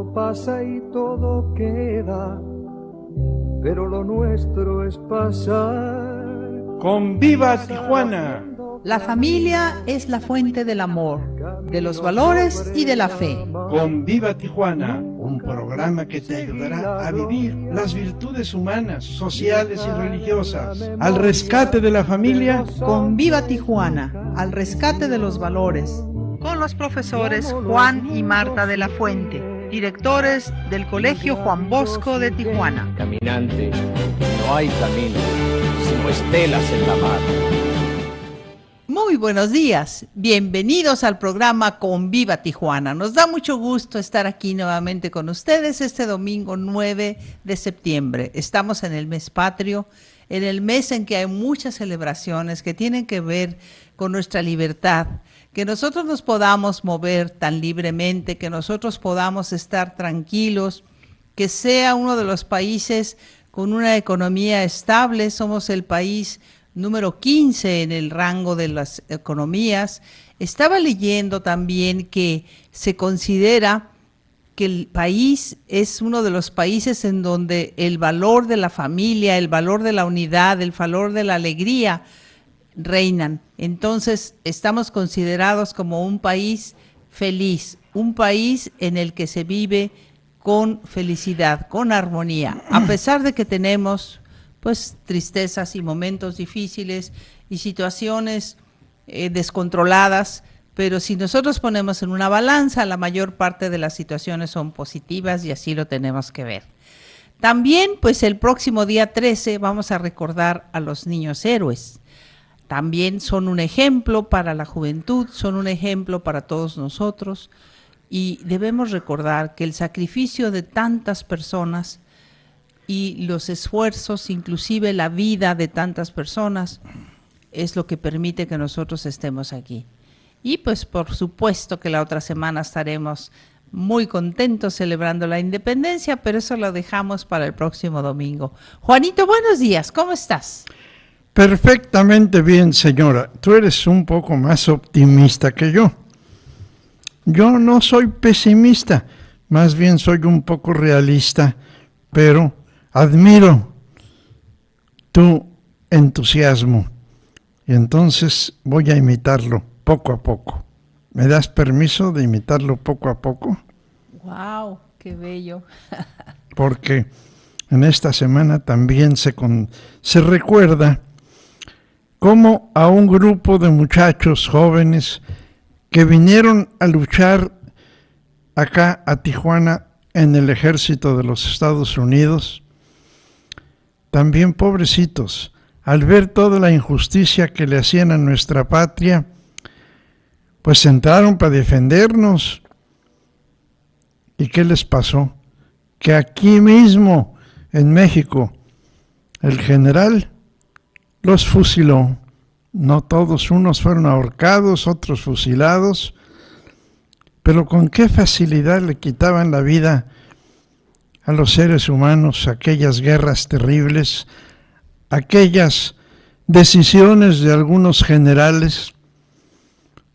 todo pasa y todo queda, pero lo nuestro es pasar. ¡Con Viva Tijuana! La familia es la fuente del amor, de los valores y de la fe. ¡Con Viva Tijuana! Un programa que te ayudará a vivir las virtudes humanas, sociales y religiosas, al rescate de la familia. Con Viva Tijuana, al rescate de los valores. Con los profesores Juan y Marta de la Fuente, directores del Colegio Juan Bosco de Tijuana. Caminante, no hay camino, sino estelas en la mar. Muy buenos días, bienvenidos al programa Con Viva Tijuana. Nos da mucho gusto estar aquí nuevamente con ustedes este domingo 9 de septiembre. Estamos en el mes patrio, en el mes en que hay muchas celebraciones que tienen que ver con nuestra libertad, que nosotros nos podamos mover tan libremente, que nosotros podamos estar tranquilos, que sea uno de los países con una economía estable. Somos el país número 15 en el rango de las economías. Estaba leyendo también que se considera que el país es uno de los países en donde el valor de la familia, el valor de la unidad, el valor de la alegría reinan. Entonces, estamos considerados como un país feliz, un país en el que se vive con felicidad, con armonía, a pesar de que tenemos pues tristezas y momentos difíciles y situaciones descontroladas, pero si nosotros ponemos en una balanza, la mayor parte de las situaciones son positivas y así lo tenemos que ver. También, pues el próximo día 13 vamos a recordar a los niños héroes. También son un ejemplo para la juventud, son un ejemplo para todos nosotros y debemos recordar que el sacrificio de tantas personas y los esfuerzos, inclusive la vida de tantas personas, es lo que permite que nosotros estemos aquí. Y pues por supuesto que la otra semana estaremos muy contentos celebrando la independencia, pero eso lo dejamos para el próximo domingo. Juanito, buenos días, ¿cómo estás? Perfectamente bien, señora. Tú eres un poco más optimista que yo. Yo no soy pesimista, más bien soy un poco realista, pero admiro tu entusiasmo y entonces voy a imitarlo poco a poco. ¿Me das permiso de imitarlo poco a poco? ¡Wow! ¡Qué bello! Porque en esta semana también se recuerda cómo a un grupo de muchachos jóvenes que vinieron a luchar acá a Tijuana en el ejército de los Estados Unidos, también pobrecitos, al ver toda la injusticia que le hacían a nuestra patria, pues entraron para defendernos. ¿Y qué les pasó? Que aquí mismo, en México, el general los fusiló. No todos, unos fueron ahorcados, otros fusilados, pero con qué facilidad le quitaban la vida a los seres humanos, aquellas guerras terribles, aquellas decisiones de algunos generales,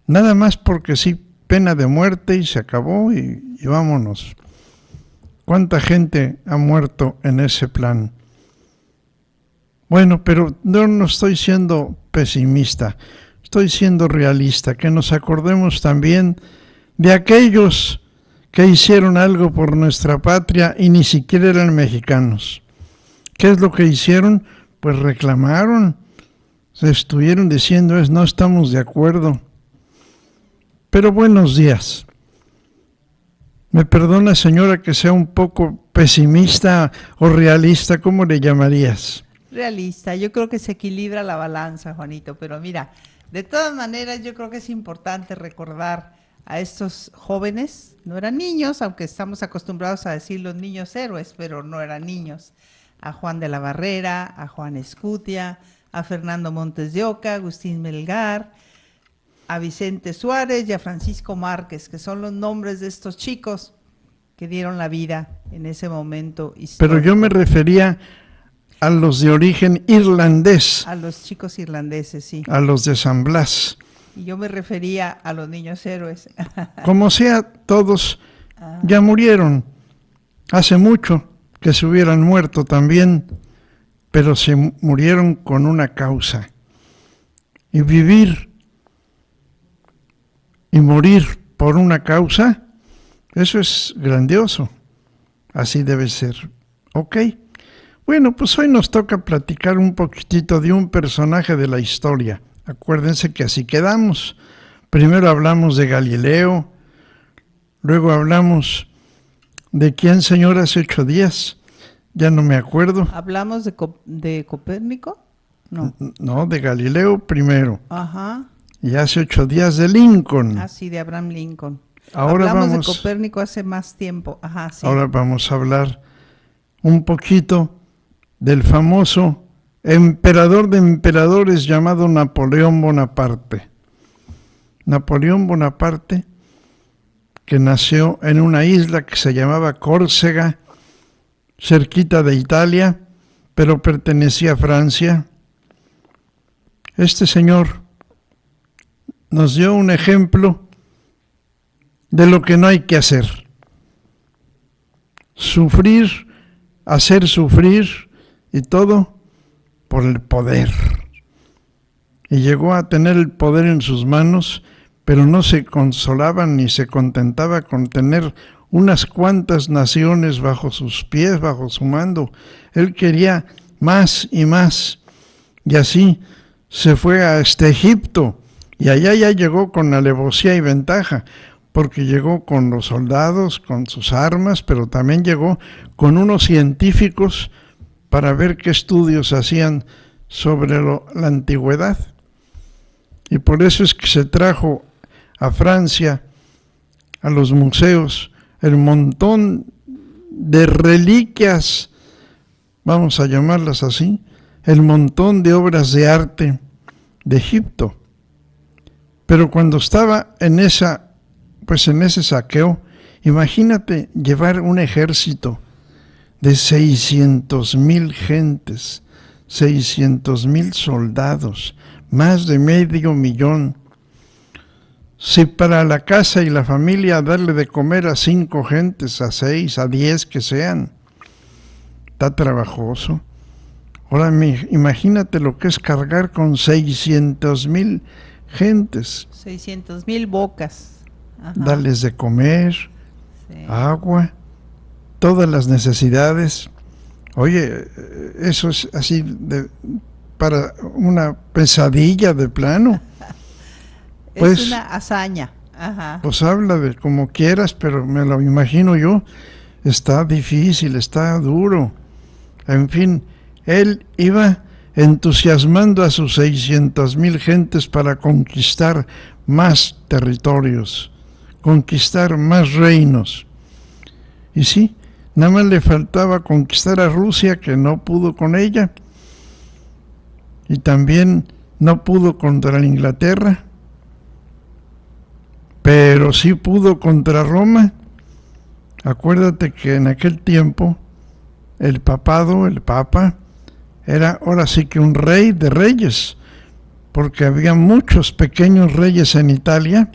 nada más porque sí, pena de muerte y se acabó y vámonos. ¿Cuánta gente ha muerto en ese plan? Bueno, pero no estoy siendo pesimista, estoy siendo realista, que nos acordemos también de aquellos que hicieron algo por nuestra patria y ni siquiera eran mexicanos. ¿Qué es lo que hicieron? Pues reclamaron, se estuvieron diciendo no estamos de acuerdo. Pero buenos días. Me perdona, señora, que sea un poco pesimista o realista, ¿cómo le llamarías? Realista, yo creo que se equilibra la balanza, Juanito, pero mira, de todas maneras yo creo que es importante recordar a estos jóvenes, no eran niños, aunque estamos acostumbrados a decir los niños héroes, pero no eran niños, a Juan de la Barrera, a Juan Escutia, a Fernando Montes de Oca, a Agustín Melgar, a Vicente Suárez y a Francisco Márquez, que son los nombres de estos chicos que dieron la vida en ese momento histórico. Pero yo me refería a los de origen irlandés. A los chicos irlandeses, sí. A los de San Blas. Y yo me refería a los niños héroes. Como sea, todos ya murieron. hace mucho que se hubieran muerto también, pero se murieron con una causa. Y vivir y morir por una causa, eso es grandioso. Así debe ser. ¿Ok? Bueno, pues hoy nos toca platicar un poquitito de un personaje de la historia. Acuérdense que así quedamos. Primero hablamos de Galileo, luego hablamos de quién, señor, hace 8 días. Ya no me acuerdo. ¿Hablamos de Copérnico? No. No, de Galileo primero. Ajá. Y hace 8 días de Lincoln. Ah, sí, de Abraham Lincoln. Ahora hablamos vamos, de Copérnico hace más tiempo. Ajá, sí. Ahora vamos a hablar un poquito del famoso emperador de emperadores llamado Napoleón Bonaparte. Napoleón Bonaparte, que nació en una isla que se llamaba Córcega, cerquita de Italia, pero pertenecía a Francia. Este señor nos dio un ejemplo de lo que no hay que hacer. Sufrir, hacer sufrir y todo por el poder. Y llegó a tener el poder en sus manos, pero no se consolaba ni se contentaba con tener unas cuantas naciones bajo sus pies, bajo su mando. Él quería más y más. Y así se fue a Egipto. Y allá ya llegó con alevosía y ventaja, porque llegó con los soldados, con sus armas, pero también llegó con unos científicos para ver qué estudios hacían sobre la antigüedad. Y por eso es que se trajo a Francia, a los museos, el montón de reliquias, vamos a llamarlas así, el montón de obras de arte de Egipto. Pero cuando estaba en ese saqueo, imagínate llevar un ejército de 600,000 gentes, 600,000 soldados, más de 500,000. Si para la casa y la familia darle de comer a 5 gentes, a 6, a 10 que sean, está trabajoso. Ahora imagínate lo que es cargar con 600,000 gentes. 600,000 bocas. Ajá. Darles de comer, sí, agua, todas las necesidades. Oye, eso es así para una pesadilla de plano. Pues, es una hazaña. Ajá. Pues habla de como quieras, pero me lo imagino yo, está difícil, está duro. En fin, él iba entusiasmando a sus 600,000 gentes para conquistar más territorios, conquistar más reinos. Y sí, nada más le faltaba conquistar a Rusia, que no pudo con ella, y también no pudo contra la Inglaterra, pero sí pudo contra Roma. Acuérdate que en aquel tiempo el papado, el papa, era ahora sí que un rey de reyes, porque había muchos pequeños reyes en Italia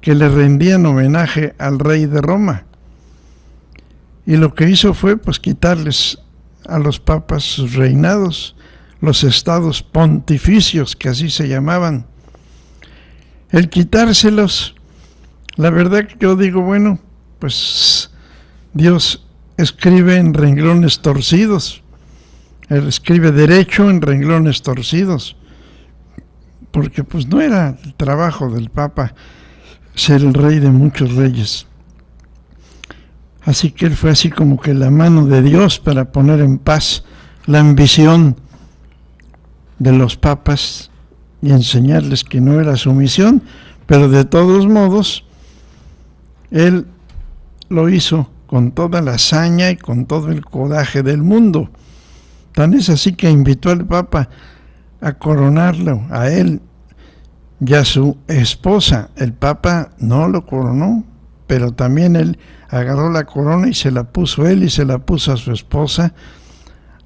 que le rendían homenaje al rey de Roma. Y lo que hizo fue pues quitarles a los papas sus reinados, los estados pontificios, que así se llamaban. El quitárselos, la verdad que yo digo, bueno, pues Dios escribe en renglones torcidos. Él escribe derecho en renglones torcidos, porque pues no era el trabajo del Papa ser el rey de muchos reyes. Así que él fue así como que la mano de Dios para poner en paz la ambición de los papas y enseñarles que no era su misión, pero de todos modos él lo hizo con toda la hazaña y con todo el coraje del mundo. Tan es así que invitó al Papa a coronarlo, a él y a su esposa. El Papa no lo coronó, pero también él agarró la corona y se la puso él y se la puso a su esposa,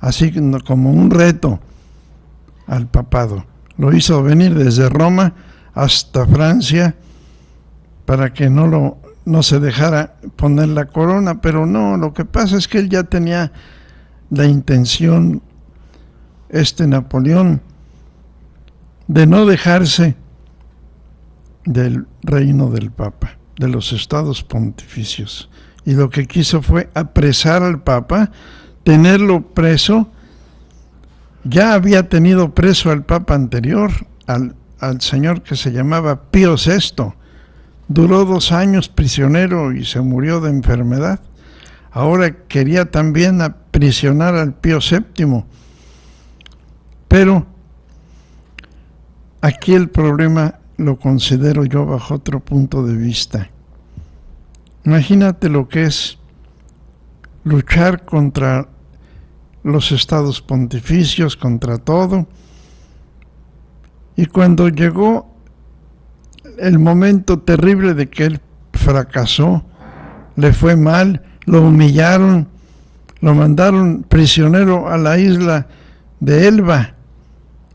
así como un reto al papado. Lo hizo venir desde Roma hasta Francia para que no lo no se dejara poner la corona, pero no, lo que pasa es que él ya tenía la intención, Napoleón, de no dejarse del reino del Papa, de los estados pontificios. Y lo que quiso fue apresar al Papa, tenerlo preso. Ya había tenido preso al Papa anterior, al señor que se llamaba Pío VI. Duró 2 años prisionero y se murió de enfermedad. Ahora quería también aprisionar al Pío VII. Pero aquí el problema lo considero yo bajo otro punto de vista. Imagínate lo que es luchar contra los estados pontificios, contra todo. Y cuando llegó el momento terrible de que él fracasó, le fue mal, lo humillaron, lo mandaron prisionero a la isla de Elba,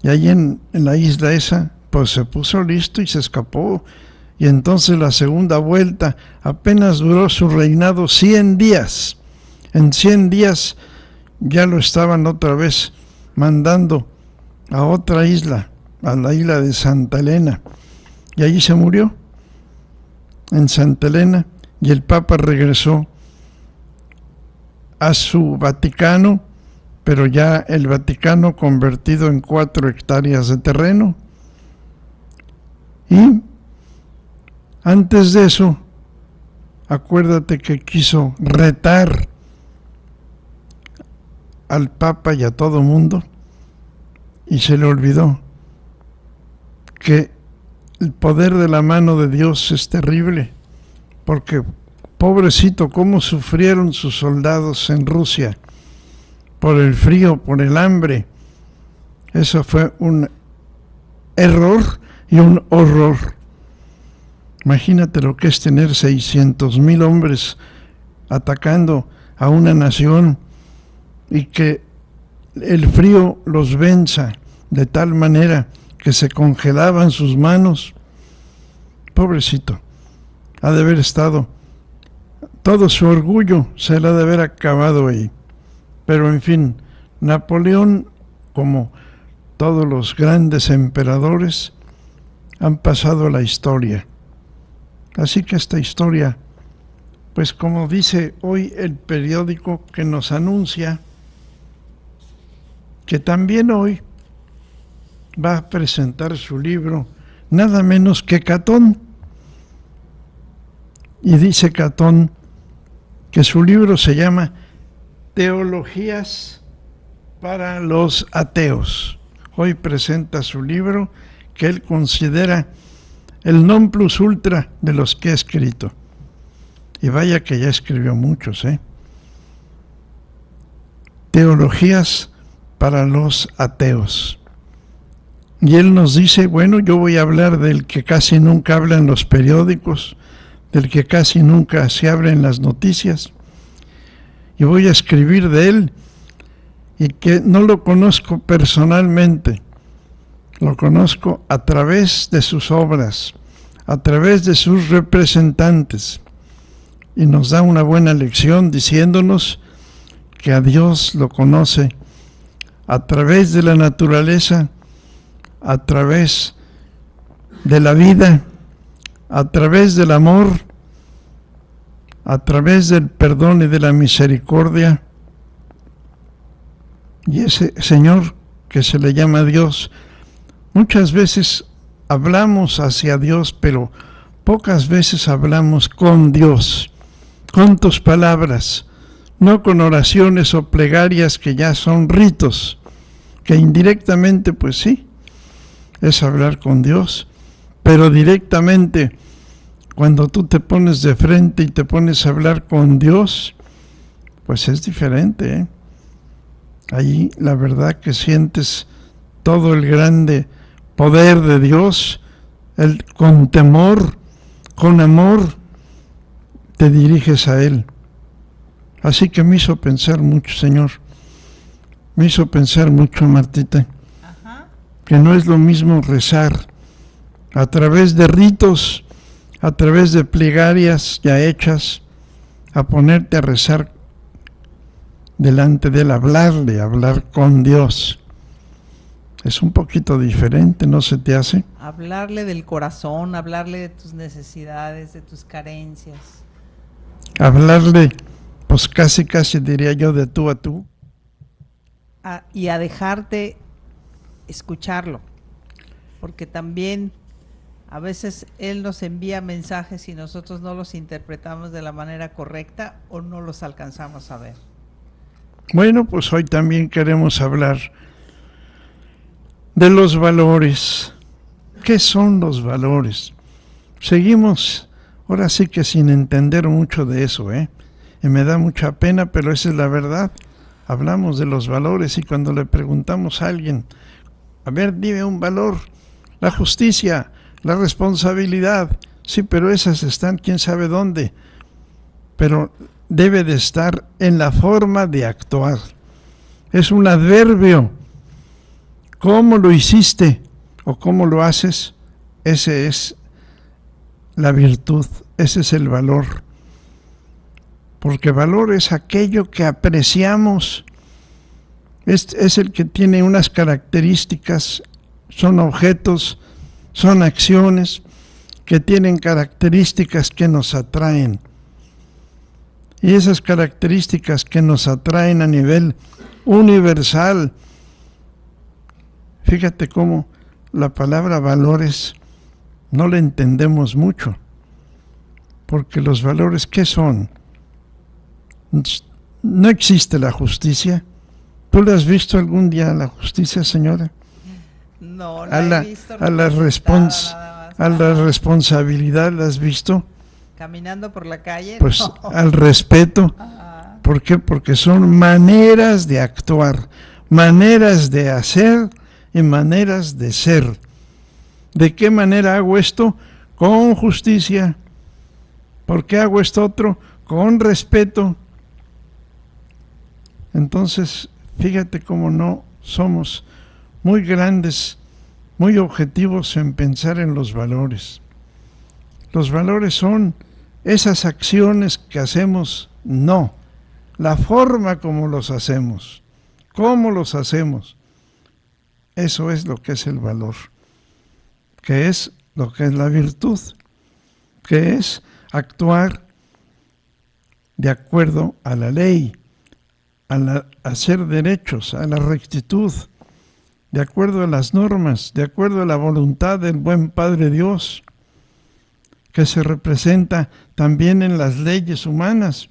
y allí en la isla esa, pues se puso listo y se escapó. Y entonces la segunda vuelta apenas duró su reinado 100 días. En 100 días ya lo estaban otra vez mandando a otra isla, a la isla de Santa Elena. Y allí se murió, en Santa Elena, y el Papa regresó a su Vaticano, pero ya el Vaticano convertido en 4 hectáreas de terreno. Y antes de eso, acuérdate que quiso retar al Papa y a todo mundo, y se le olvidó que el poder de la mano de Dios es terrible, porque pobrecito, cómo sufrieron sus soldados en Rusia, por el frío, por el hambre. Eso fue un error y un horror. Imagínate lo que es tener 600,000 hombres atacando a una nación y que el frío los venza de tal manera que se congelaban sus manos. Pobrecito, ha de haber estado, todo su orgullo se le ha de haber acabado ahí. Pero en fin, Napoleón, como todos los grandes emperadores, han pasado a la historia. Así que esta historia, pues como dice hoy el periódico que nos anuncia, que también hoy va a presentar su libro, nada menos que Catón. Y dice Catón que su libro se llama Teologías para los ateos. Hoy presenta su libro que él considera el non plus ultra de los que ha escrito. Y vaya que ya escribió muchos, Teologías para los ateos. Y él nos dice, bueno, yo voy a hablar del que casi nunca habla en los periódicos, del que casi nunca se habla en las noticias, y voy a escribir de él, y que no lo conozco personalmente, lo conozco a través de sus obras, a través de sus representantes, y nos da una buena lección diciéndonos que a Dios lo conoce a través de la naturaleza, a través de la vida, a través del amor, a través del perdón y de la misericordia. Y ese Señor que se le llama Dios, muchas veces hablamos hacia Dios, pero pocas veces hablamos con Dios, con tus palabras, no con oraciones o plegarias que ya son ritos, que indirectamente, pues sí, es hablar con Dios, pero directamente, cuando tú te pones de frente y te pones a hablar con Dios, pues es diferente, Ahí la verdad que sientes todo el grande poder de Dios, con temor, con amor, te diriges a Él. Así que me hizo pensar mucho, Señor. Me hizo pensar mucho, Martita, que no es lo mismo rezar a través de ritos, a través de plegarias ya hechas, a ponerte a rezar delante de él, hablar con Dios. Es un poquito diferente, ¿no se te hace? Hablarle del corazón, hablarle de tus necesidades, de tus carencias. Hablarle, pues casi diría yo, de tú a tú. Y a dejarte escucharlo, porque también a veces él nos envía mensajes y nosotros no los interpretamos de la manera correcta o no los alcanzamos a ver. Bueno, pues hoy también queremos hablar de los valores. ¿Qué son los valores? Seguimos, ahora sí que sin entender mucho de eso, y me da mucha pena, pero esa es la verdad. Hablamos de los valores y cuando le preguntamos a alguien, a ver, dime un valor, la justicia, la responsabilidad, sí, pero esas están quién sabe dónde, pero debe de estar en la forma de actuar. Es un adverbio. ¿Cómo lo hiciste o cómo lo haces? Ese es la virtud, ese es el valor. Porque valor es aquello que apreciamos, es el que tiene unas características, son objetos, son acciones que tienen características que nos atraen. Y esas características que nos atraen a nivel universal, fíjate cómo la palabra valores no la entendemos mucho, porque los valores, ¿qué son? No existe la justicia. ¿Tú le has visto algún día la justicia, señora? No, a la responsabilidad, ¿la has visto? Caminando por la calle. Pues no. Al respeto. ¿Por qué? Porque son maneras de actuar, maneras de hacer y maneras de ser. ¿De qué manera hago esto? Con justicia. ¿Por qué hago esto otro? Con respeto. Entonces, fíjate cómo no somos muy grandes, muy objetivos en pensar en los valores. Los valores son esas acciones que hacemos, no, la forma como los hacemos, cómo los hacemos. Eso es lo que es el valor, que es lo que es la virtud, que es actuar de acuerdo a la ley, a hacer derechos, a la rectitud, de acuerdo a las normas, de acuerdo a la voluntad del buen Padre Dios, que se representa también en las leyes humanas,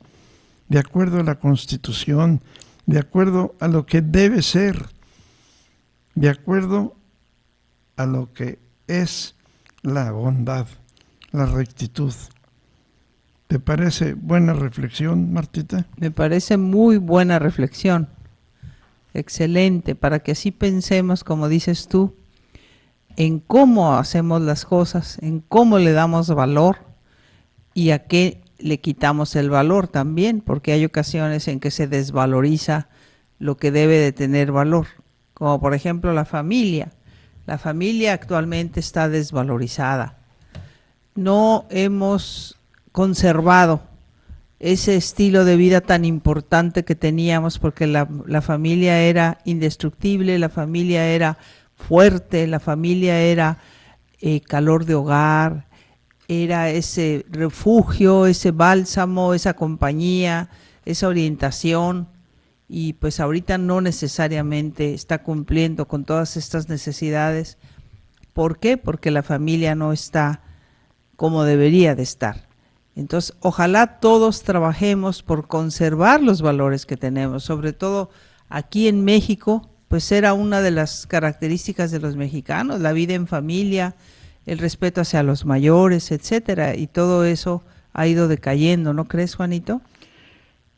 de acuerdo a la Constitución, de acuerdo a lo que debe ser, de acuerdo a lo que es la bondad, la rectitud. ¿Te parece buena reflexión, Martita? Me parece muy buena reflexión. Excelente, para que así pensemos, como dices tú, en cómo hacemos las cosas, en cómo le damos valor y a qué le quitamos el valor también, porque hay ocasiones en que se desvaloriza lo que debe de tener valor, como por ejemplo la familia. La familia actualmente está desvalorizada. No hemos conservado ese estilo de vida tan importante que teníamos, porque la familia era indestructible, la familia era fuerte, la familia era calor de hogar, era ese refugio, ese bálsamo, esa compañía, esa orientación, y pues ahorita no necesariamente está cumpliendo con todas estas necesidades. ¿Por qué? Porque la familia no está como debería de estar. Entonces, ojalá todos trabajemos por conservar los valores que tenemos, sobre todo aquí en México, pues era una de las características de los mexicanos, la vida en familia, el respeto hacia los mayores, etcétera, y todo eso ha ido decayendo, ¿no crees, Juanito?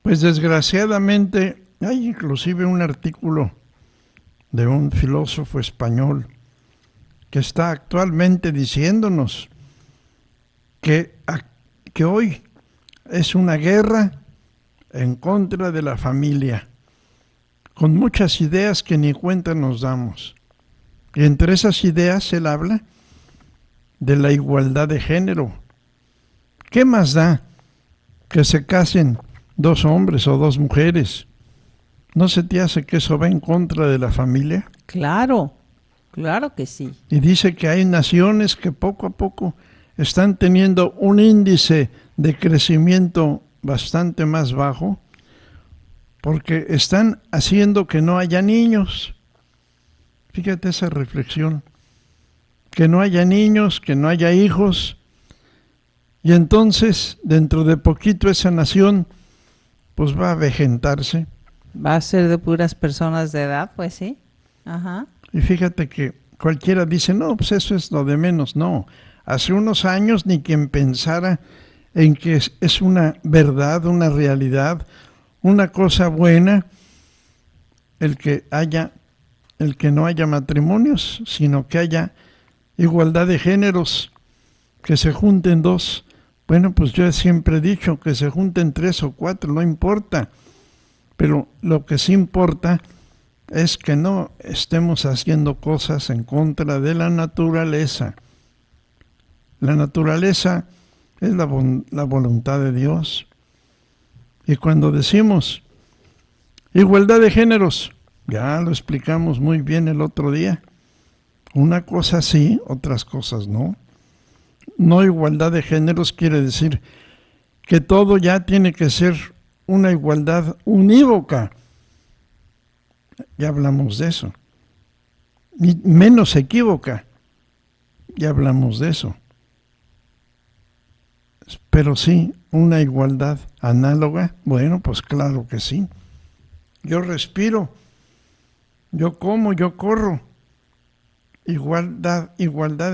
Pues desgraciadamente hay inclusive un artículo de un filósofo español que está actualmente diciéndonos que hoy es una guerra en contra de la familia, con muchas ideas que ni cuenta nos damos. Y entre esas ideas él habla de la igualdad de género, ¿Qué más da que se casen 2 hombres o 2 mujeres? ¿No se te hace que eso va en contra de la familia? Claro, claro que sí. Y dice que hay naciones que poco a poco están teniendo un índice de crecimiento bastante más bajo porque están haciendo que no haya niños. Fíjate esa reflexión. Que no haya niños, que no haya hijos. Y entonces, dentro de poquito esa nación, pues va a avejentarse. Va a ser de puras personas de edad, pues sí. Ajá. Y fíjate que cualquiera dice, no, pues eso es lo de menos. No, hace unos años ni quien pensara en que es una verdad, una realidad, una cosa buena el que no haya matrimonios, sino que haya igualdad de géneros, que se junten 2. Bueno, pues yo siempre he dicho que se junten 3 o 4, no importa. Pero lo que sí importa es que no estemos haciendo cosas en contra de la naturaleza. La naturaleza es la voluntad de Dios. Y cuando decimos igualdad de géneros, ya lo explicamos muy bien el otro día. Una cosa sí, otras cosas no. No igualdad de géneros quiere decir que todo ya tiene que ser una igualdad unívoca. Ya hablamos de eso. Ni menos equívoca. Ya hablamos de eso. Pero sí, una igualdad análoga. Bueno, pues claro que sí. Yo respiro. Yo como, yo corro. Igualdad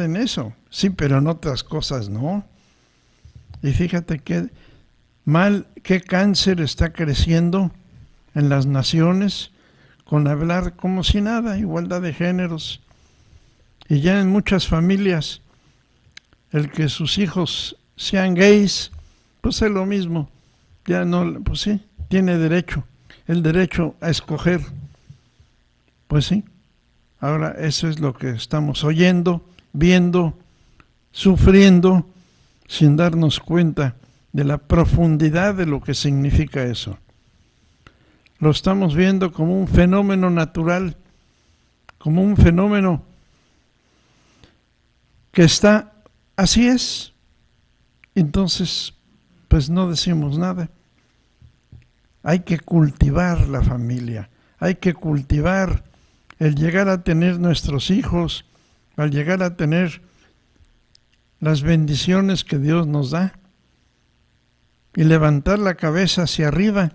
en eso. Sí, pero en otras cosas no. Y fíjate qué cáncer está creciendo en las naciones con hablar como si nada, igualdad de géneros. Y ya en muchas familias, el que sus hijos sean gays, pues es lo mismo. Ya no, pues sí, tiene el derecho a escoger. Pues sí. Ahora eso es lo que estamos oyendo, viendo, sufriendo, sin darnos cuenta de la profundidad de lo que significa eso. Lo estamos viendo como un fenómeno natural, como un fenómeno que está, así es. Entonces, pues no decimos nada. Hay que cultivar la familia, hay que cultivar el llegar a tener nuestros hijos, al llegar a tener las bendiciones que Dios nos da y levantar la cabeza hacia arriba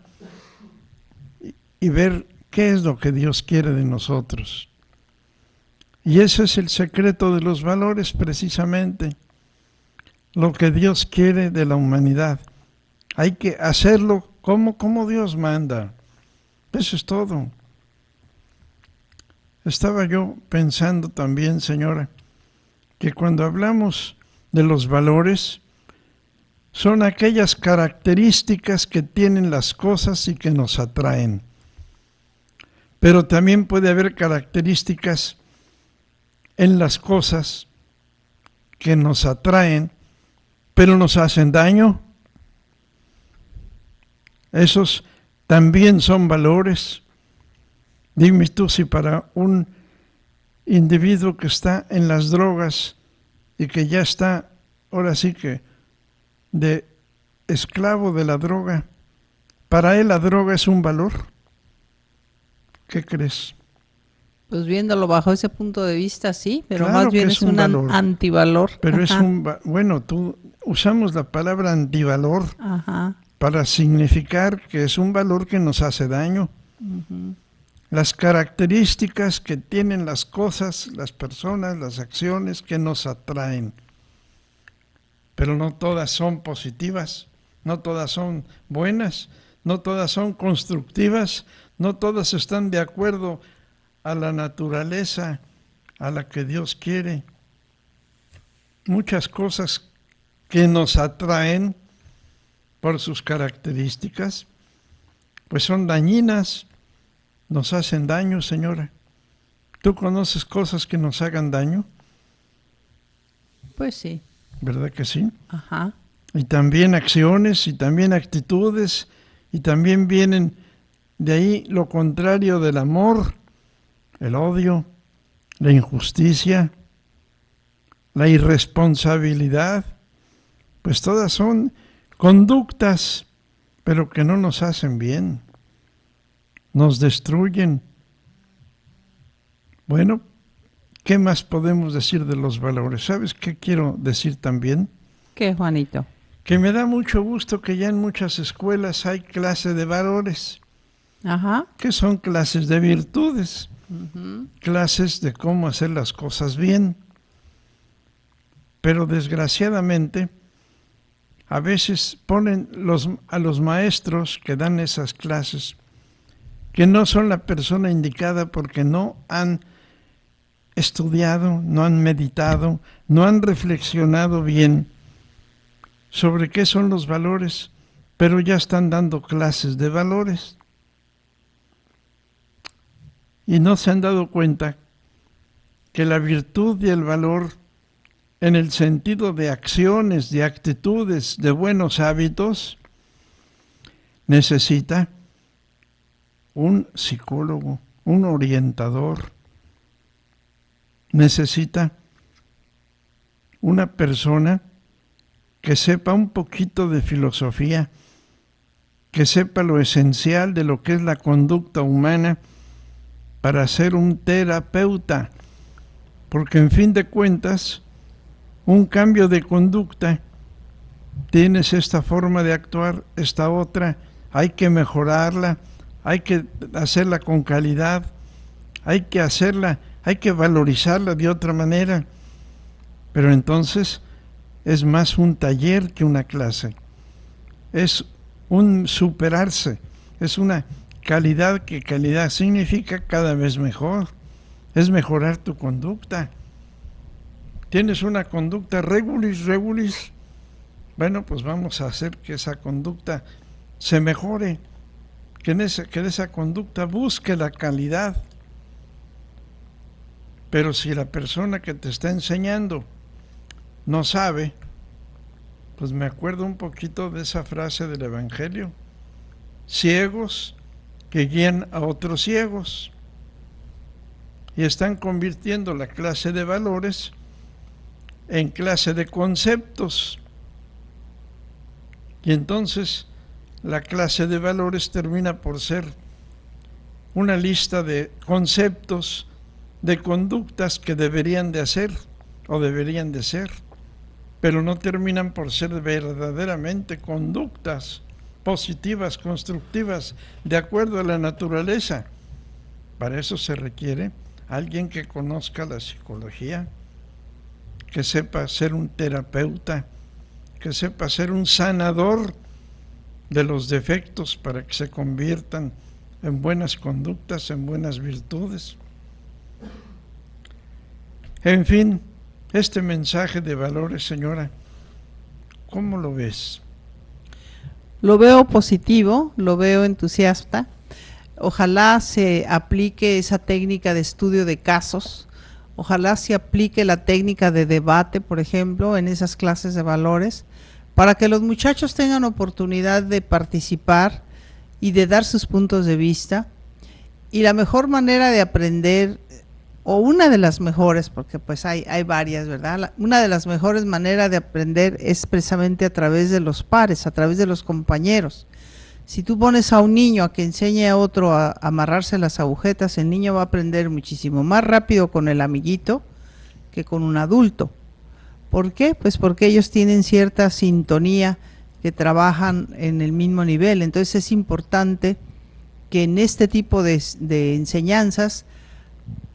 y ver qué es lo que Dios quiere de nosotros. Y ese es el secreto de los valores, precisamente, lo que Dios quiere de la humanidad. Hay que hacerlo como Dios manda. Eso es todo. Estaba yo pensando también, señora, que cuando hablamos de los valores, son aquellas características que tienen las cosas y que nos atraen. Pero también puede haber características en las cosas que nos atraen, pero nos hacen daño. Esos también son valores. Dime tú si para un individuo que está en las drogas y que ya está, ahora sí que, de esclavo de la droga, para él la droga es un valor. ¿Qué crees? Pues viéndolo bajo ese punto de vista, sí, pero claro más bien es un antivalor. Pero Ajá. tú usamos la palabra antivalor para significar que es un valor que nos hace daño. Uh-huh. Las características que tienen las cosas, las personas, las acciones que nos atraen. Pero no todas son positivas, no todas son buenas, no todas son constructivas, no todas están de acuerdo a la naturaleza a la que Dios quiere. Muchas cosas que nos atraen por sus características, pues son dañinas. Nos hacen daño, señora. ¿Tú conoces cosas que nos hagan daño? Pues sí. ¿Verdad que sí? Ajá. y también acciones, y también actitudes, y también vienen de ahí lo contrario del amor, el odio, la injusticia, la irresponsabilidad, pues todas son conductas, pero que no nos hacen bien, nos destruyen. Bueno, ¿qué más podemos decir de los valores? ¿Sabes qué quiero decir también? ¿Qué, Juanito? Que me da mucho gusto que ya en muchas escuelas hay clase de valores, Ajá. que son clases de virtudes, clases de cómo hacer las cosas bien. Pero desgraciadamente, a veces ponen a los maestros que dan esas clases, que no son la persona indicada porque no han estudiado, no han meditado, no han reflexionado bien sobre qué son los valores, pero ya están dando clases de valores. Y no se han dado cuenta que la virtud y el valor, en el sentido de acciones, de actitudes, de buenos hábitos, necesita un psicólogo, un orientador, necesita una persona que sepa un poquito de filosofía, que sepa lo esencial de lo que es la conducta humana para ser un terapeuta, porque en fin de cuentas, un cambio de conducta, tienes esta forma de actuar, esta otra, hay que mejorarla, hay que hacerla con calidad, hay que valorizarla de otra manera, pero entonces es más un taller que una clase, es un superarse, es una calidad, que calidad significa cada vez mejor, es mejorar tu conducta. Tienes una conducta regulis, bueno, pues vamos a hacer que esa conducta se mejore, que de esa conducta busque la calidad. Pero si la persona que te está enseñando no sabe, pues me acuerdo un poquito de esa frase del Evangelio: ciegos que guían a otros ciegos, y están convirtiendo la clase de valores en clase de conceptos, y entonces la clase de valores termina por ser una lista de conceptos, de conductas que deberían de hacer o deberían de ser, pero no terminan por ser verdaderamente conductas positivas, constructivas, de acuerdo a la naturaleza. Para eso se requiere alguien que conozca la psicología, que sepa ser un terapeuta, que sepa ser un sanador de los defectos para que se conviertan en buenas conductas, en buenas virtudes. En fin, este mensaje de valores, señora, ¿cómo lo ves? Lo veo positivo, lo veo entusiasta. Ojalá se aplique esa técnica de estudio de casos, ojalá se aplique la técnica de debate, por ejemplo, en esas clases de valores, para que los muchachos tengan oportunidad de participar y de dar sus puntos de vista. Y la mejor manera de aprender, o una de las mejores, porque pues hay varias, ¿verdad? Una de las mejores maneras de aprender es precisamente a través de los pares, a través de los compañeros. Si tú pones a un niño a que enseñe a otro a amarrarse las agujetas, el niño va a aprender muchísimo más rápido con el amiguito que con un adulto. ¿Por qué? Pues porque ellos tienen cierta sintonía, que trabajan en el mismo nivel. Entonces es importante que en este tipo de enseñanzas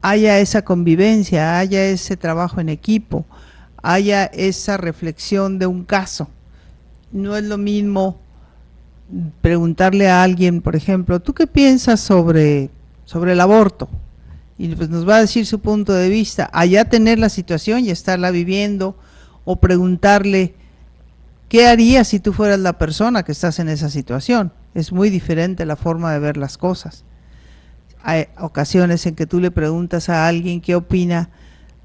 haya esa convivencia, haya ese trabajo en equipo, haya esa reflexión de un caso. No es lo mismo preguntarle a alguien, por ejemplo, ¿tú qué piensas sobre el aborto? Y pues nos va a decir su punto de vista, allá tener la situación y estarla viviendo, o preguntarle, ¿qué harías si tú fueras la persona que estás en esa situación? Es muy diferente la forma de ver las cosas. Hay ocasiones en que tú le preguntas a alguien qué opina,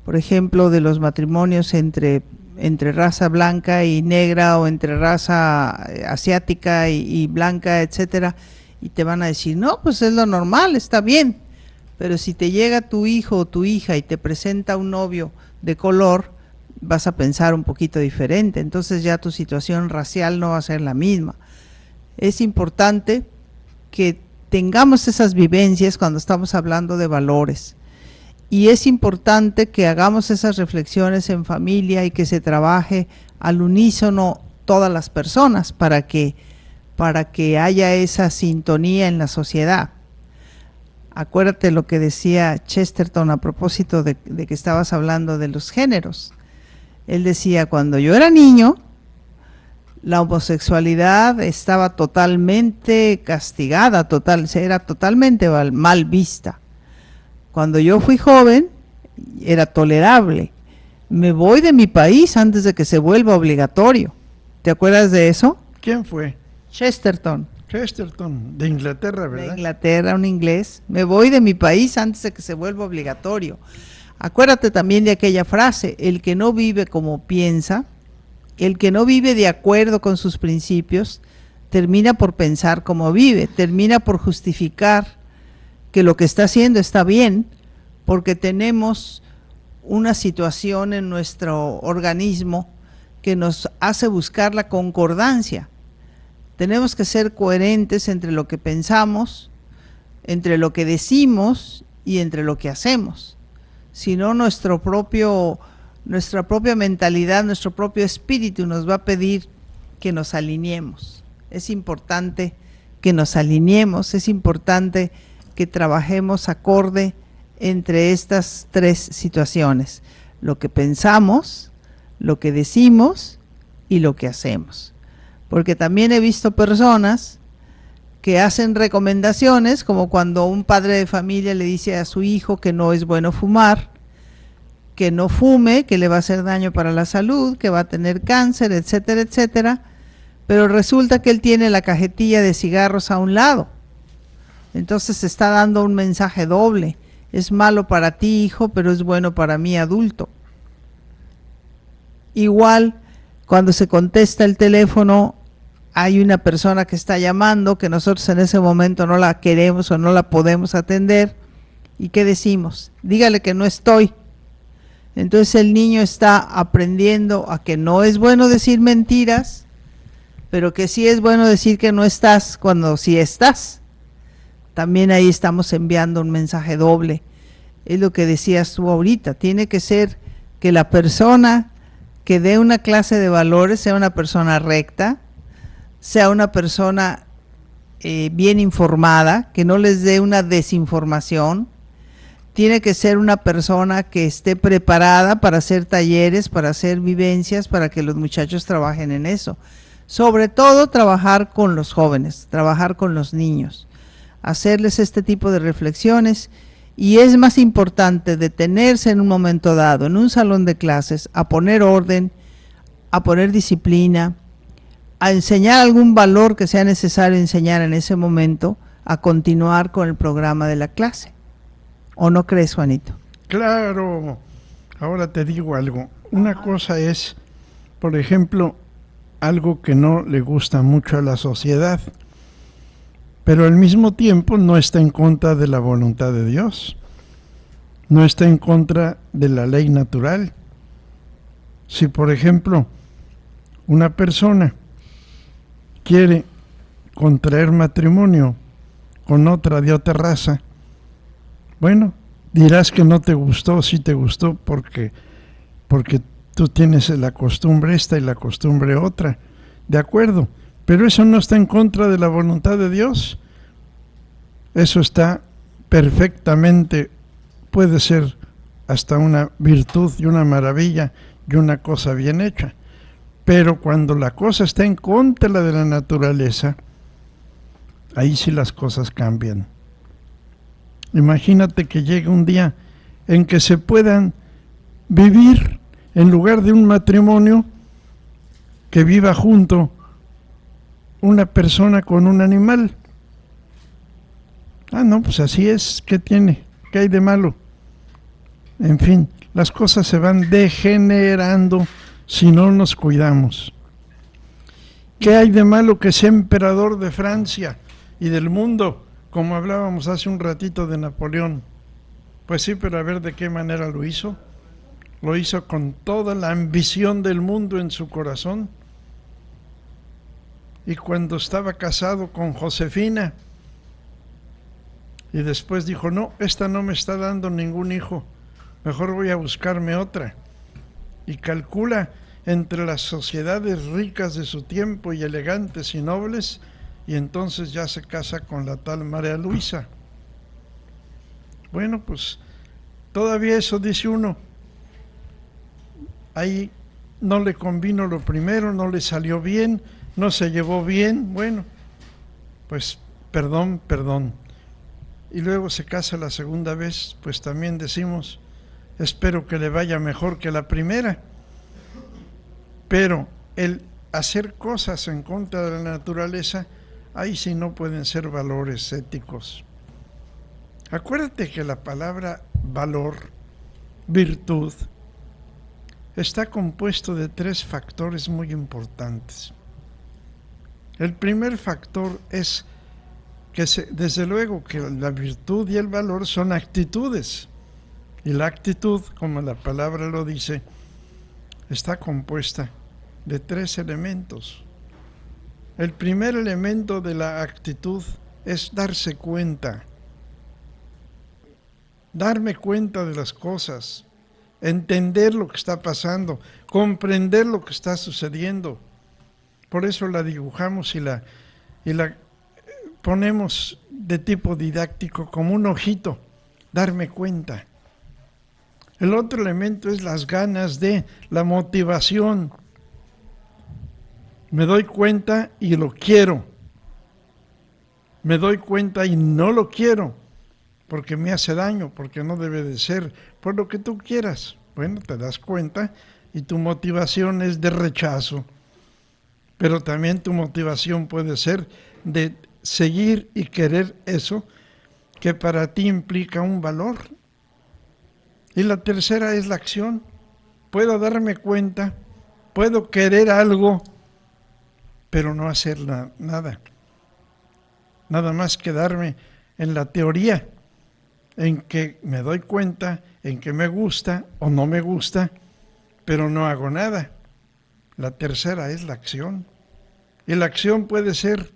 por ejemplo, de los matrimonios entre entre raza blanca y negra, o entre raza asiática y blanca, etcétera, y te van a decir, no, pues es lo normal, está bien. Pero si te llega tu hijo o tu hija y te presenta un novio de color, vas a pensar un poquito diferente, entonces ya tu situación racial no va a ser la misma. Es importante que tengamos esas vivencias cuando estamos hablando de valores, y es importante que hagamos esas reflexiones en familia y que se trabaje al unísono todas las personas para que haya esa sintonía en la sociedad. Acuérdate lo que decía Chesterton a propósito de que estabas hablando de los géneros. Él decía, cuando yo era niño, la homosexualidad estaba totalmente castigada, era totalmente mal vista. Cuando yo fui joven, era tolerable. Me voy de mi país antes de que se vuelva obligatorio. ¿Te acuerdas de eso? ¿Quién fue? Chesterton. Chesterton, de Inglaterra, ¿verdad? De Inglaterra, un inglés. Me voy de mi país antes de que se vuelva obligatorio. Acuérdate también de aquella frase, el que no vive como piensa, el que no vive de acuerdo con sus principios, termina por pensar como vive, termina por justificar que lo que está haciendo está bien, porque tenemos una situación en nuestro organismo que nos hace buscar la concordancia. Tenemos que ser coherentes entre lo que pensamos, entre lo que decimos y entre lo que hacemos. Si no, nuestra propia mentalidad, nuestro propio espíritu nos va a pedir que nos alineemos. Es importante que nos alineemos, es importante que trabajemos acorde entre estas tres situaciones: lo que pensamos, lo que decimos y lo que hacemos. Porque también he visto personas que hacen recomendaciones, como cuando un padre de familia le dice a su hijo que no es bueno fumar, que no fume, que le va a hacer daño para la salud, que va a tener cáncer, etcétera, etcétera, pero resulta que él tiene la cajetilla de cigarros a un lado. Entonces está dando un mensaje doble: es malo para ti, hijo, pero es bueno para mí, adulto. Igual, cuando se contesta el teléfono, hay una persona que está llamando, que nosotros en ese momento no la queremos o no la podemos atender, ¿y qué decimos? Dígale que no estoy. Entonces el niño está aprendiendo a que no es bueno decir mentiras, pero que sí es bueno decir que no estás cuando sí estás. También ahí estamos enviando un mensaje doble. Es lo que decías tú ahorita, tiene que ser que la persona que dé una clase de valores sea una persona recta, sea una persona bien informada, que no les dé una desinformación. Tiene que ser una persona que esté preparada para hacer talleres, para hacer vivencias, para que los muchachos trabajen en eso. Sobre todo trabajar con los jóvenes, trabajar con los niños, hacerles este tipo de reflexiones. Y es más importante detenerse en un momento dado, en un salón de clases, a poner orden, a poner disciplina, a enseñar algún valor que sea necesario enseñar en ese momento, a continuar con el programa de la clase. ¿O no crees, Juanito? Claro. Ahora te digo algo. Una cosa es, por ejemplo, algo que no le gusta mucho a la sociedad, pero al mismo tiempo no está en contra de la voluntad de Dios, no está en contra de la ley natural. Si, por ejemplo, una persona quiere contraer matrimonio con otra de otra raza, bueno, dirás que no te gustó, sí te gustó porque tú tienes la costumbre esta y la costumbre otra, de acuerdo, pero eso no está en contra de la voluntad de Dios. Eso está perfectamente, puede ser hasta una virtud y una maravilla y una cosa bien hecha. Pero cuando la cosa está en contra de la naturaleza, ahí sí las cosas cambian. Imagínate que llegue un día en que se puedan vivir, en lugar de un matrimonio, que viva junto una persona con un animal. Ah, no, pues así es. ¿Qué tiene? ¿Qué hay de malo? En fin, las cosas se van degenerando si no nos cuidamos. ¿Qué hay de malo que sea emperador de Francia y del mundo, como hablábamos hace un ratito de Napoleón? Pues sí, pero a ver de qué manera lo hizo. Lo hizo con toda la ambición del mundo en su corazón. Y cuando estaba casado con Josefina, y después dijo, no, esta no me está dando ningún hijo, mejor voy a buscarme otra. Y calcula entre las sociedades ricas de su tiempo y elegantes y nobles, y entonces ya se casa con la tal María Luisa. Bueno, pues todavía eso dice uno, ahí no le convino lo primero, no le salió bien, no se llevó bien, bueno, pues perdón. Y luego se casa la segunda vez, pues también decimos, espero que le vaya mejor que la primera. Pero el hacer cosas en contra de la naturaleza, ahí sí no pueden ser valores éticos. Acuérdate que la palabra valor, virtud, está compuesto de 3 factores muy importantes. El primer factor es que desde luego que la virtud y el valor son actitudes. Y la actitud, como la palabra lo dice, está compuesta de 3 elementos. El primer elemento de la actitud es darse cuenta. Darme cuenta de las cosas, entender lo que está pasando, comprender lo que está sucediendo. Por eso la dibujamos y la ponemos de tipo didáctico como un ojito, darme cuenta. El otro elemento es las ganas de, la motivación. Me doy cuenta y lo quiero. Me doy cuenta y no lo quiero, porque me hace daño, porque no debe de ser, por lo que tú quieras. Bueno, te das cuenta y tu motivación es de rechazo, pero también tu motivación puede ser de seguir y querer eso que para ti implica un valor. Y la tercera es la acción. Puedo darme cuenta, puedo querer algo, pero no hacer nada. Nada más quedarme en la teoría, en que me doy cuenta, en que me gusta o no me gusta, pero no hago nada. La tercera es la acción. Y la acción puede ser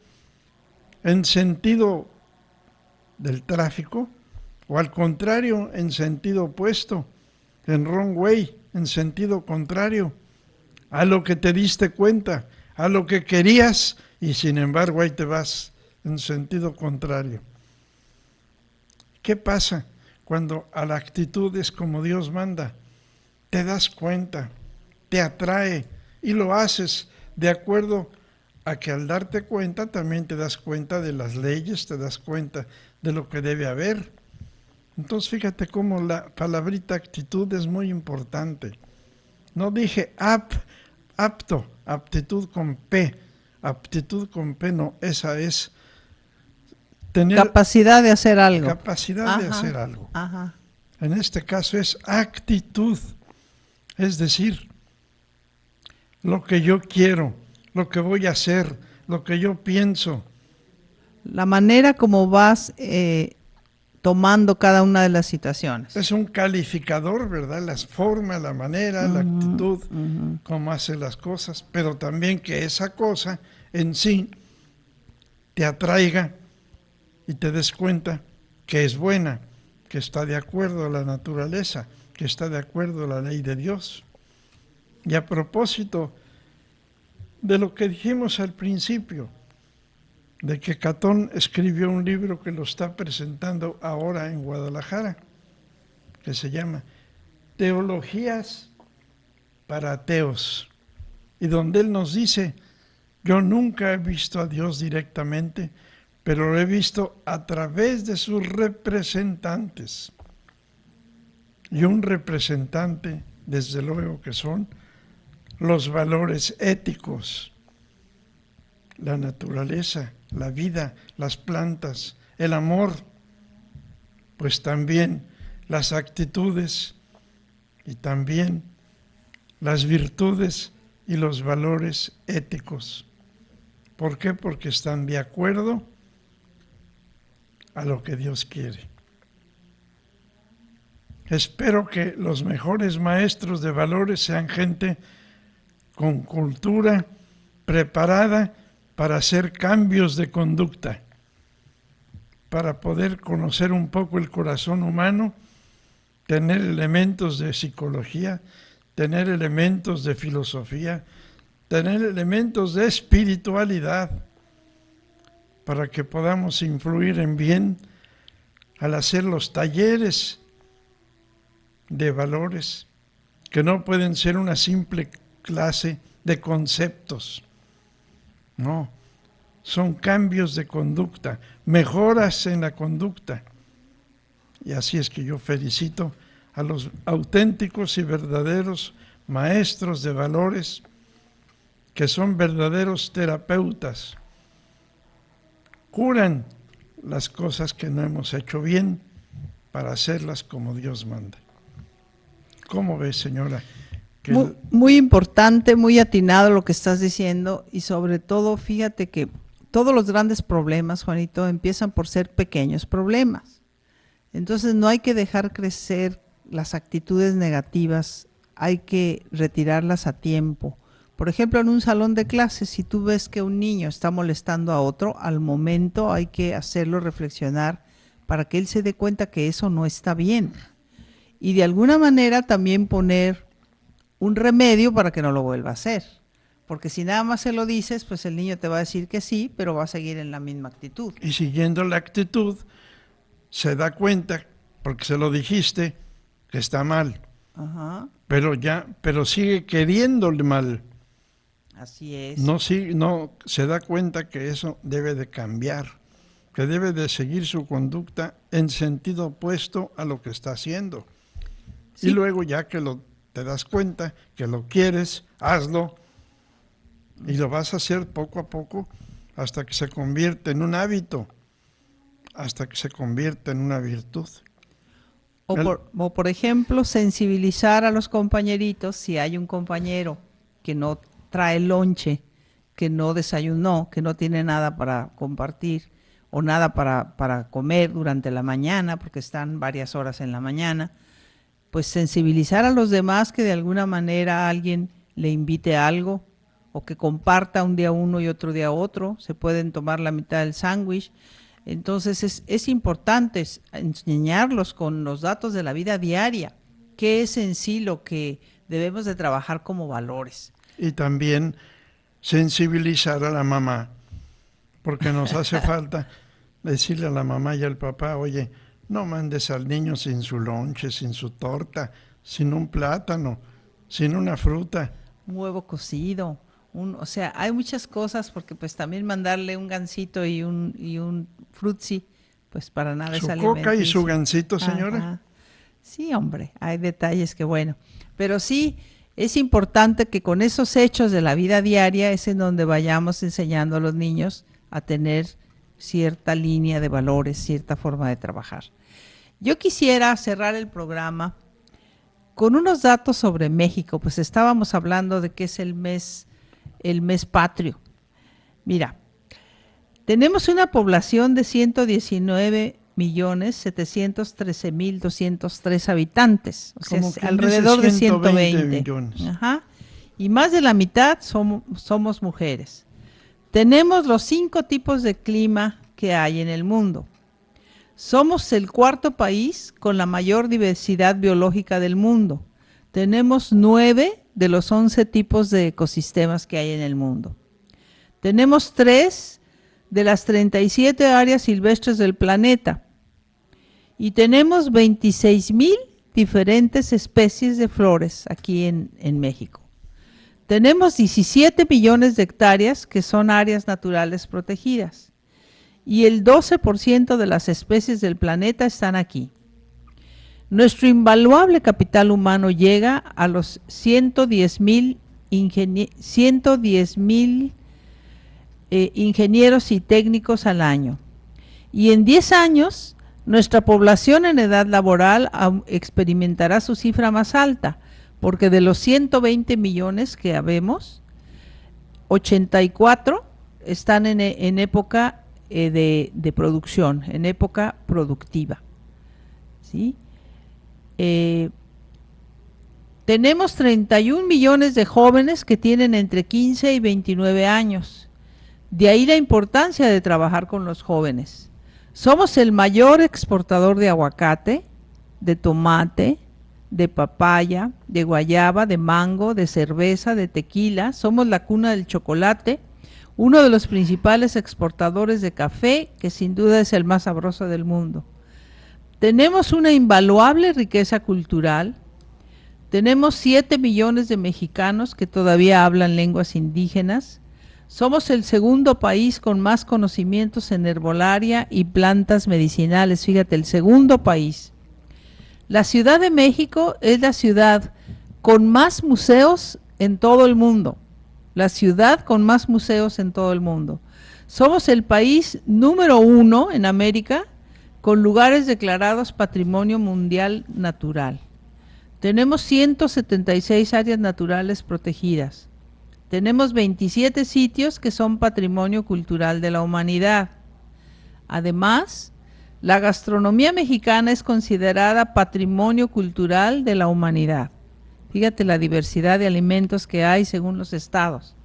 en sentido del tráfico, o al contrario, en sentido opuesto, en wrong way, en sentido contrario, a lo que te diste cuenta, a lo que querías, y sin embargo ahí te vas en sentido contrario. ¿Qué pasa cuando a la actitud es como Dios manda? Te das cuenta, te atrae y lo haces de acuerdo a que al darte cuenta también te das cuenta de las leyes, te das cuenta de lo que debe haber. Entonces fíjate cómo la palabrita actitud es muy importante. No dije apto, aptitud con P. Aptitud con P no, esa es tener capacidad de hacer algo. Capacidad de hacer algo. Ajá. En este caso es actitud, es decir, lo que yo quiero, lo que voy a hacer, lo que yo pienso. La manera como vas tomando cada una de las situaciones. Es un calificador, ¿verdad? Las formas, la manera, la actitud, cómo hace las cosas, pero también que esa cosa en sí te atraiga y te des cuenta que es buena, que está de acuerdo a la naturaleza, que está de acuerdo a la ley de Dios. Y a propósito de lo que dijimos al principio, de que Catón escribió un libro que lo está presentando ahora en Guadalajara, que se llama Teologías para Ateos, y donde él nos dice, yo nunca he visto a Dios directamente, pero lo he visto a través de sus representantes. Y un representante, desde luego que son los valores éticos, la naturaleza, la vida, las plantas, el amor, pues también las actitudes y también las virtudes y los valores éticos. ¿Por qué? Porque están de acuerdo a lo que Dios quiere. Espero que los mejores maestros de valores sean gente con cultura, preparada para hacer cambios de conducta, para poder conocer un poco el corazón humano, tener elementos de psicología, tener elementos de filosofía, tener elementos de espiritualidad, para que podamos influir en bien al hacer los talleres de valores, que no pueden ser una simple clase de conceptos. No, son cambios de conducta, mejoras en la conducta. Y así es que yo felicito a los auténticos y verdaderos maestros de valores, que son verdaderos terapeutas. Curan las cosas que no hemos hecho bien para hacerlas como Dios manda. ¿Cómo ves, señora? Muy importante, muy atinado lo que estás diciendo, y sobre todo, fíjate que todos los grandes problemas, Juanito, empiezan por ser pequeños problemas. Entonces no hay que dejar crecer las actitudes negativas, hay que retirarlas a tiempo. Por ejemplo, en un salón de clases, si tú ves que un niño está molestando a otro, al momento hay que hacerlo reflexionar para que él se dé cuenta que eso no está bien. Y de alguna manera también poner un remedio para que no lo vuelva a hacer. Porque si nada más se lo dices, pues el niño te va a decir que sí, pero va a seguir en la misma actitud. Y siguiendo la actitud, se da cuenta, porque se lo dijiste, que está mal. Ajá. Pero sigue queriéndole mal. Así es. No se da cuenta que eso debe de cambiar, que debe de seguir su conducta en sentido opuesto a lo que está haciendo. Sí. Y luego ya que te das cuenta que lo quieres, hazlo, y lo vas a hacer poco a poco hasta que se convierte en un hábito, hasta que se convierte en una virtud. O por ejemplo, sensibilizar a los compañeritos si hay un compañero que no trae lonche, que no desayunó, que no tiene nada para compartir o nada para comer durante la mañana, porque están varias horas en la mañana, pues sensibilizar a los demás que de alguna manera alguien le invite a algo, o que comparta un día uno y otro día otro, se pueden tomar la mitad del sándwich. Entonces es importante enseñarlos con los datos de la vida diaria, qué es en sí lo que debemos de trabajar como valores. Y también sensibilizar a la mamá, porque nos hace falta decirle a la mamá y al papá, oye, no mandes al niño sin su lonche, sin su torta, sin un plátano, sin una fruta. Un huevo cocido. O sea, hay muchas cosas, porque pues también mandarle un gansito y un frutzi, pues para nada es alimenticio. ¿Su coca y su gansito, señora? Ajá. Sí, hombre, hay detalles que bueno. Pero sí, es importante que con esos hechos de la vida diaria es en donde vayamos enseñando a los niños a tener cierta línea de valores, cierta forma de trabajar. Yo quisiera cerrar el programa con unos datos sobre México, pues estábamos hablando de que es el mes patrio. Mira, tenemos una población de 119.713.203 habitantes, o sea, alrededor de 120 millones. Ajá. Y más de la mitad somos mujeres. Tenemos los 5 tipos de clima que hay en el mundo. Somos el 4º país con la mayor diversidad biológica del mundo. Tenemos 9 de los 11 tipos de ecosistemas que hay en el mundo. Tenemos 3 de las 37 áreas silvestres del planeta. Y tenemos 26,000 diferentes especies de flores aquí en México. Tenemos 17 millones de hectáreas que son áreas naturales protegidas. Y el 12% de las especies del planeta están aquí. Nuestro invaluable capital humano llega a los 110,000 ingenieros y técnicos al año. Y en 10 años, nuestra población en edad laboral experimentará su cifra más alta, porque de los 120 millones que habemos, 84 están en época de producción, en época productiva, ¿sí? Tenemos 31 millones de jóvenes que tienen entre 15 y 29 años. De ahí la importancia de trabajar con los jóvenes. Somos el mayor exportador de aguacate, de tomate, de papaya, de guayaba, de mango, de cerveza, de tequila. Somos la cuna del chocolate, uno de los principales exportadores de café, que sin duda es el más sabroso del mundo. Tenemos una invaluable riqueza cultural. Tenemos 7 millones de mexicanos que todavía hablan lenguas indígenas. Somos el segundo país con más conocimientos en herbolaria y plantas medicinales. Fíjate, el segundo país. La Ciudad de México es la ciudad con más museos en todo el mundo. La ciudad con más museos en todo el mundo. Somos el país número 1 en América con lugares declarados Patrimonio Mundial Natural. Tenemos 176 áreas naturales protegidas. Tenemos 27 sitios que son Patrimonio Cultural de la Humanidad. Además, la gastronomía mexicana es considerada Patrimonio Cultural de la Humanidad. Fíjate la diversidad de alimentos que hay según los estados.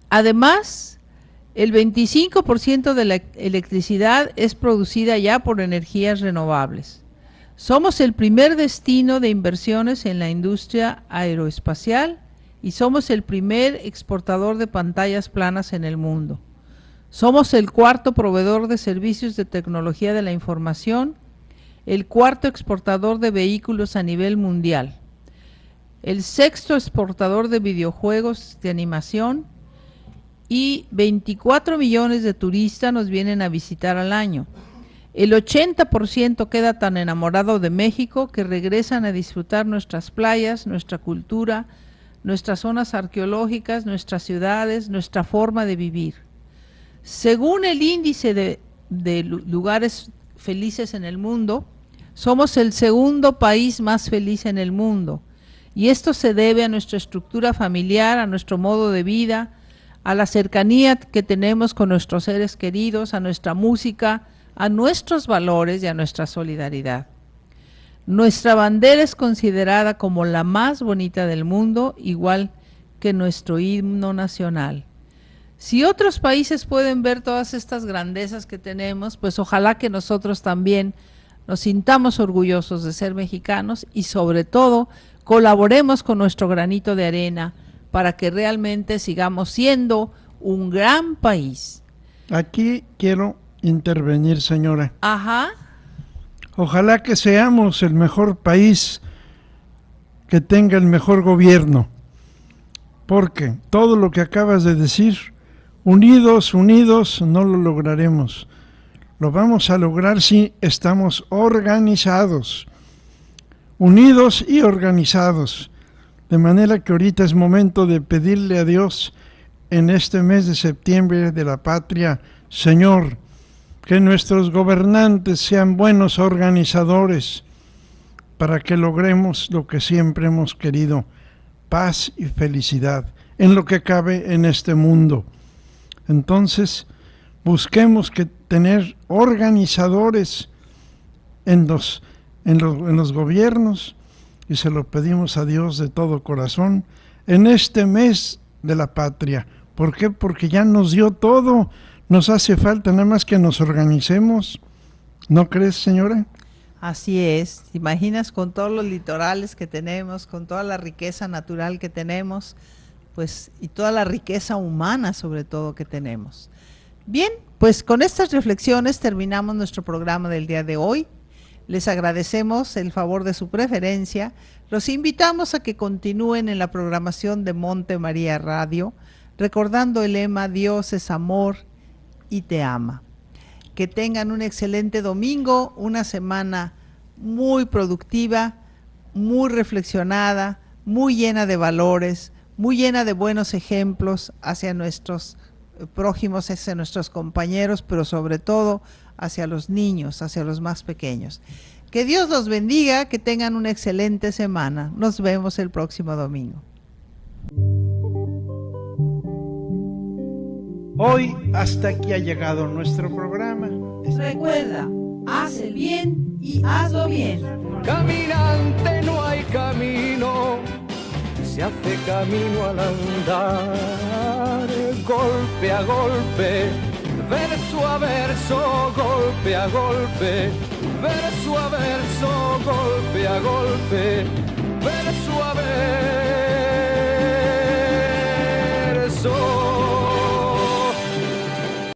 Además, el 25% de la electricidad es producida ya por energías renovables. Somos el primer destino de inversiones en la industria aeroespacial y somos el primer exportador de pantallas planas en el mundo. Somos el cuarto proveedor de servicios de tecnología de la información, el cuarto exportador de vehículos a nivel mundial, el sexto exportador de videojuegos de animación y 24 millones de turistas nos vienen a visitar al año. El 80% queda tan enamorado de México que regresan a disfrutar nuestras playas, nuestra cultura, nuestras zonas arqueológicas, nuestras ciudades, nuestra forma de vivir. Según el índice de lugares felices en el mundo, somos el segundo país más feliz en el mundo. Y esto se debe a nuestra estructura familiar, a nuestro modo de vida, a la cercanía que tenemos con nuestros seres queridos, a nuestra música, a nuestros valores y a nuestra solidaridad. Nuestra bandera es considerada como la más bonita del mundo, igual que nuestro himno nacional. Si otros países pueden ver todas estas grandezas que tenemos, pues ojalá que nosotros también nos sintamos orgullosos de ser mexicanos y sobre todo colaboremos con nuestro granito de arena para que realmente sigamos siendo un gran país. Aquí quiero intervenir, señora. Ajá. Ojalá que seamos el mejor país, que tenga el mejor gobierno, porque todo lo que acabas de decir, unidos no lo lograremos. Lo vamos a lograr si estamos organizados, unidos y organizados. De manera que ahorita es momento de pedirle a Dios en este mes de septiembre de la patria, Señor, que nuestros gobernantes sean buenos organizadores para que logremos lo que siempre hemos querido, paz y felicidad en lo que cabe en este mundo. Entonces, busquemos que tener organizadores en los gobiernos, y se lo pedimos a Dios de todo corazón en este mes de la patria. ¿Por qué? Porque ya nos dio todo, nos hace falta nada más que nos organicemos. ¿No crees, señora? Así es. ¿Te imaginas con todos los litorales que tenemos, con toda la riqueza natural que tenemos, pues, y toda la riqueza humana sobre todo que tenemos? Bien, pues con estas reflexiones terminamos nuestro programa del día de hoy. Les agradecemos el favor de su preferencia. Los invitamos a que continúen en la programación de Monte María Radio, recordando el lema Dios es amor y te ama. Que tengan un excelente domingo, una semana muy productiva, muy reflexionada, muy llena de valores, muy llena de buenos ejemplos hacia nuestros prójimos, hacia nuestros compañeros, pero sobre todo hacia los niños, hacia los más pequeños. Que Dios los bendiga, que tengan una excelente semana. Nos vemos el próximo domingo. Hoy hasta aquí ha llegado nuestro programa. Recuerda, haz el bien y hazlo bien. Caminante no hay camino, se hace camino al andar, golpe a golpe, verso a verso, golpe a golpe, verso a verso, golpe a golpe.